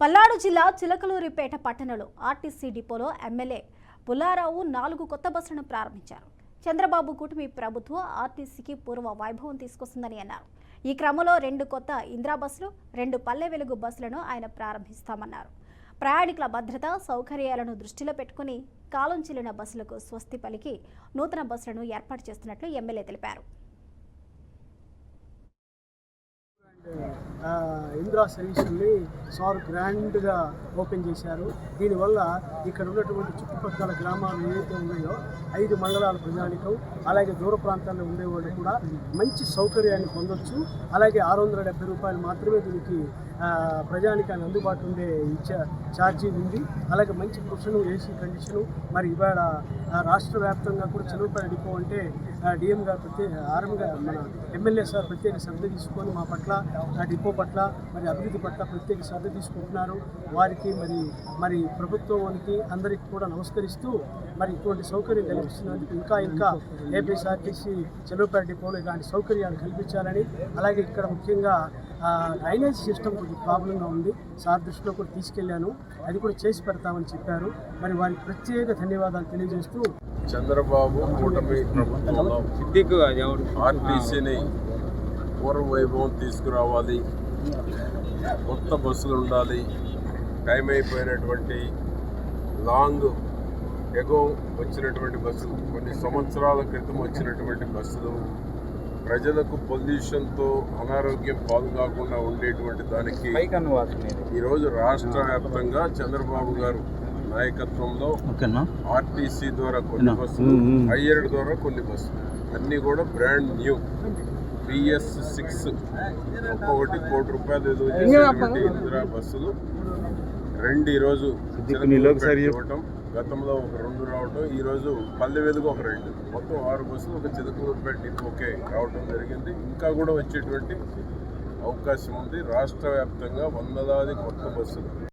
పల్నాడు జిల్లా చిలకలూరిపేట పట్టణంలో ఆర్టీసీ డిపోలో ఎమ్మెల్యే పుల్లారావు 4 కొత్త బస్సులను ప్రారంభించారు. చంద్రబాబు కూటమి ప్రభుత్వం ఆర్టీసీకి పూర్వ వైభవం తీసుకొస్తుందని అన్నారు. ఈ క్రమంలో 2 కొత్త ఇందిరా బస్సులు, 2 పల్లె వెలుగు బస్సులను ఆయన ప్రారంభిస్తామన్నారు. ప్రయాణికుల భద్రత, సౌకర్యాలను దృష్టిలో పెట్టుకుని కాలం చెల్లిన బస్సులకు స్వస్తి పలికి నూతన బస్సులను ఏర్పాటు చేస్తున్నట్లు ఎమ్మెల్యే తెలిపారు. ఇందిరా సర్వీసుల్ని సార్ గ్రాండ్గా ఓపెన్ చేశారు. దీనివల్ల ఇక్కడ ఉన్నటువంటి చుట్టుపక్కల గ్రామాలు ఏవైతే ఉన్నాయో 5 మండలాల ప్రజానికం, అలాగే దూర ప్రాంతాల్లో ఉండేవాళ్ళు కూడా మంచి సౌకర్యాన్ని పొందొచ్చు. అలాగే 670 రూపాయలు మాత్రమే దీనికి ప్రజానికాన్ని అందుబాటులో ఉండే ఛార్జీ ఉంది. అలాగే మంచి కుషను, ఏసీ కండిషను. మరి ఇవాళ రాష్ట్ర వ్యాప్తంగా కూడా చిలకలూరిపేట డిపో అంటే డిఎం గారు ఆర్ఎంగా మన ఎమ్మెల్యే సార్ ప్రత్యేక శ్రద్ధ తీసుకొని మా పట్ల, డిపో పట్ల, మరి అభివృద్ధి పట్ల ప్రత్యేక శ్రద్ధ తీసుకుంటున్నారు. వారికి మరి ప్రభుత్వానికి అందరికీ కూడా నమస్కరిస్తూ మరి ఇటువంటి సౌకర్యం కల్పిస్తున్నందుకు ఇంకా ఏపీఎస్ఆర్టీసీ చిలకలూరిపేట డిపోలో ఇలాంటి సౌకర్యాలు కల్పించాలని, అలాగే ఇక్కడ ముఖ్యంగా డ్రైనేజ్ సిస్టమ్ కొంచెం ప్రాబ్లంగా ఉంది. సార్ దృష్టిలో కూడా తీసుకెళ్లాను, అది కూడా చేసి పెడతామని చెప్పారు. మరి వారికి ప్రత్యేక ధన్యవాదాలు తెలియజేస్తూ చంద్రబాబు కూటమి ప్రభుత్వంలో ఆర్టీసీని పూర్వ వైభవం తీసుకురావాలి, కొత్త బస్సులు ఉండాలి, టైం అయిపోయినటువంటి లాంగ్ ఎగో వచ్చినటువంటి బస్సులు, కొన్ని సంవత్సరాల క్రితం వచ్చినటువంటి బస్సులు, ప్రజలకు పొల్యూషన్తో అనారోగ్యం పాలు కాకుండా ఉండేటువంటి దానికి ఈరోజు రాష్ట్ర వ్యాప్తంగా చంద్రబాబు గారు నాయకత్వంలో ఆర్టీసీ ద్వారా కొన్ని బస్సులు, హైయర్డ్ ద్వారా కొన్ని బస్సులు, అన్నీ కూడా బ్రాండ్ న్యూ BS6 ఒక్కొక్కటి ₹1 కోటి ఇందిరా బస్సులు 2 ఈరోజు ఇవ్వటం, గతంలో ఒక 2 రావటం, ఈరోజు పల్లె వెలుగు ఒక 2, మొత్తం 6 బస్సులు ఒక చిలకలూరిపేట డిపోకే రావటం జరిగింది. ఇంకా కూడా వచ్చేటువంటి అవకాశం ఉంది. రాష్ట్ర వ్యాప్తంగా వందలాది కొత్త బస్సులు